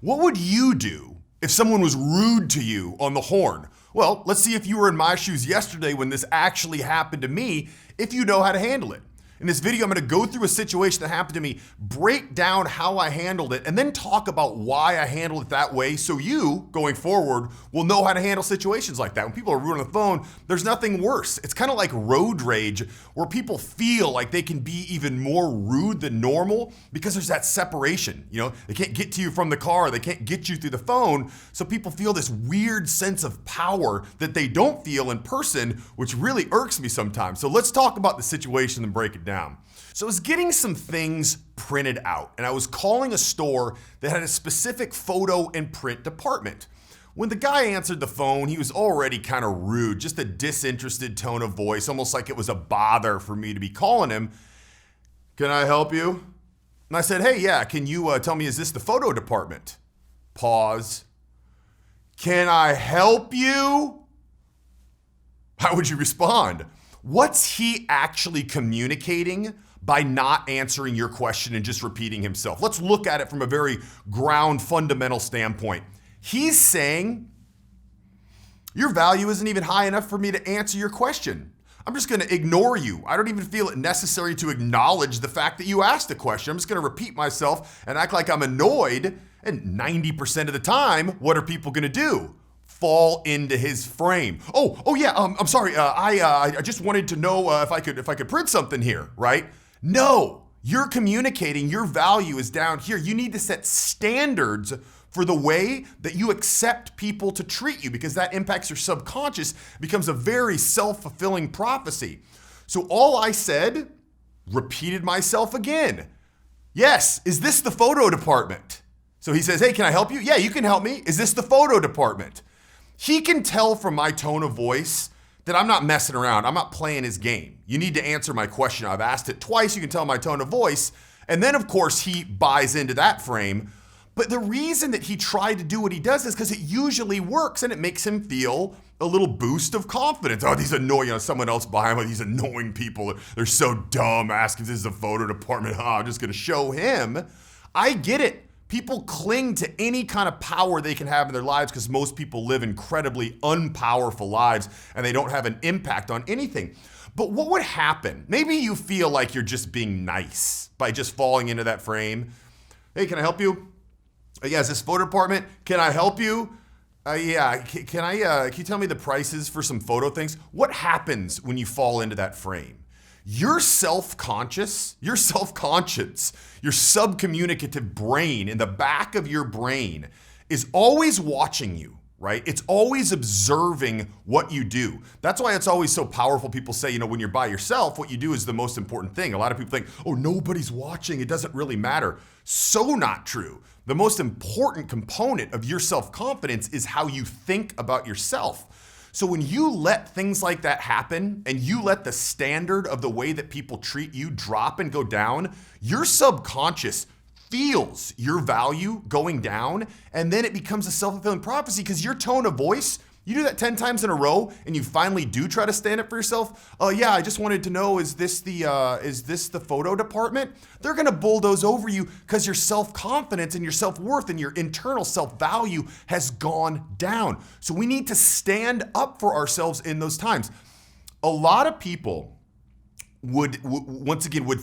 What would you do if someone was rude to you on the horn? Well, let's see if you were in my shoes yesterday when this actually happened to me, if you know how to handle it. In this video, I'm going to go through a situation that happened to me, break down how I handled it, and then talk about why I handled it that way so you, going forward, will know how to handle situations like that. When people are rude on the phone, there's nothing worse. It's kind of like road rage, where people feel like they can be even more rude than normal because there's that separation. You know, they can't get to you from the car, they can't get you through the phone, so people feel this weird sense of power that they don't feel in person, which really irks me sometimes. So let's talk about the situation and break it down. So I was getting some things printed out, and I was calling a store that had a specific photo and print department. When the guy answered the phone, he was already kind of rude, just a disinterested tone of voice, almost like it was a bother for me to be calling him. "Can I help you?" And I said, "Hey, yeah, can you tell me, is this the photo department?" Pause. "Can I help you?" How would you respond? What's he actually communicating by not answering your question and just repeating himself? Let's look at it from a very ground fundamental standpoint. He's saying, your value isn't even high enough for me to answer your question. I'm just going to ignore you. I don't even feel it necessary to acknowledge the fact that you asked a question. I'm just going to repeat myself and act like I'm annoyed. And 90% of the time, what are people going to do? Fall into his frame. Oh yeah. I'm sorry. I just wanted to know if I could print something here, right? No, you're communicating. Your value is down here. You need to set standards for the way that you accept people to treat you, because that impacts your subconscious. It becomes a very self-fulfilling prophecy. So all I said, repeated myself again. Yes. Is this the photo department? So he says, "Hey, can I help you?" "Yeah, you can help me. Is this the photo department?" He can tell from my tone of voice that I'm not messing around. I'm not playing his game. You need to answer my question. I've asked it twice. You can tell my tone of voice. And then, of course, he buys into that frame. But the reason that he tried to do what he does is because it usually works, and it makes him feel a little boost of confidence. Oh, these annoying, someone else behind me, these annoying people, they're so dumb, asking if this is a photo department. I'm just going to show him. I get it. People cling to any kind of power they can have in their lives because most people live incredibly unpowerful lives and they don't have an impact on anything. But what would happen? Maybe you feel like you're just being nice by just falling into that frame. "Hey, can I help you?" "Yeah, is this photo department? Can I help you?" "Yeah, can you tell me the prices for some photo things?" What happens when you fall into that frame? Your self-conscious, your subcommunicative brain in the back of your brain is always watching you, right? It's always observing what you do. That's why it's always so powerful. People say, when you're by yourself, what you do is the most important thing. A lot of people think, oh, nobody's watching. It doesn't really matter. So not true. The most important component of your self-confidence is how you think about yourself. So when you let things like that happen and you let the standard of the way that people treat you drop and go down, your subconscious feels your value going down, and then it becomes a self-fulfilling prophecy because your tone of voice, you do that 10 times in a row and you finally do try to stand up for yourself. "Oh yeah, I just wanted to know, is this the photo department?" They're gonna bulldoze over you because your self-confidence and your self-worth and your internal self-value has gone down. So we need to stand up for ourselves in those times. A lot of people would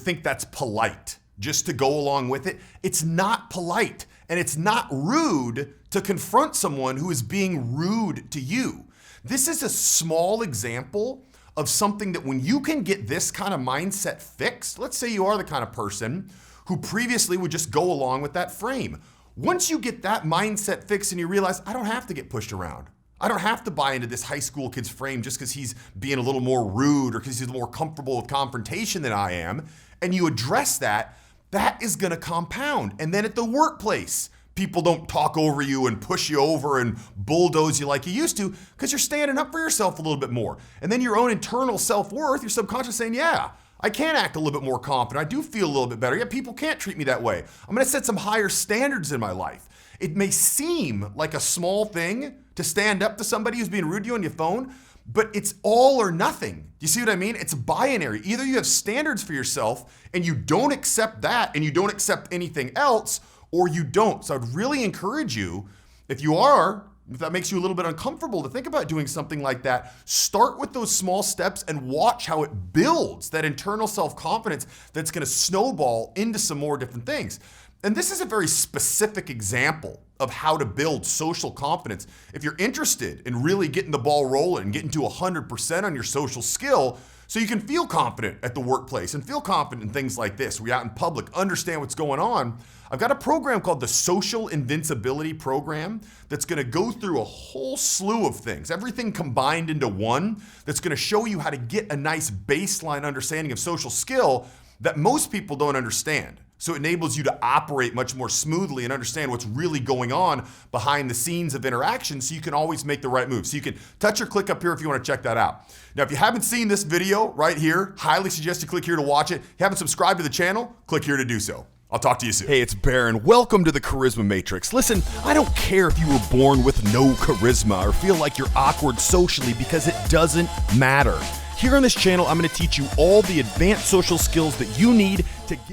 think that's polite just to go along with it. It's not polite. And it's not rude to confront someone who is being rude to you. This is a small example of something that when you can get this kind of mindset fixed, let's say you are the kind of person who previously would just go along with that frame. Once you get that mindset fixed and you realize, I don't have to get pushed around. I don't have to buy into this high school kid's frame just because he's being a little more rude or because he's more comfortable with confrontation than I am, and you address that, that is going to compound. And then at the workplace, people don't talk over you and push you over and bulldoze you like you used to because you're standing up for yourself a little bit more. And then your own internal self-worth, your subconscious saying, yeah, I can act a little bit more confident. I do feel a little bit better. Yeah, people can't treat me that way. I'm going to set some higher standards in my life. It may seem like a small thing to stand up to somebody who's being rude to you on your phone, but it's all or nothing. Do you see what I mean? It's binary. Either you have standards for yourself and you don't accept that and you don't accept anything else, or you don't. So I'd really encourage you, if that makes you a little bit uncomfortable to think about doing something like that, start with those small steps and watch how it builds that internal self-confidence that's gonna snowball into some more different things. And this is a very specific example of how to build social confidence. If you're interested in really getting the ball rolling and getting to 100% on your social skill, so you can feel confident at the workplace and feel confident in things like this, where you're out in public, understand what's going on, I've got a program called the Social Invincibility Program that's gonna go through a whole slew of things, everything combined into one, that's gonna show you how to get a nice baseline understanding of social skill that most people don't understand. So it enables you to operate much more smoothly and understand what's really going on behind the scenes of interaction, so you can always make the right move. So you can touch or click up here if you want to check that out. Now, if you haven't seen this video right here, highly suggest you click here to watch it. If you haven't subscribed to the channel, click here to do so. I'll talk to you soon. Hey, it's Barron. Welcome to the Charisma Matrix. Listen, I don't care if you were born with no charisma or feel like you're awkward socially, because it doesn't matter. Here on this channel, I'm going to teach you all the advanced social skills that you need to get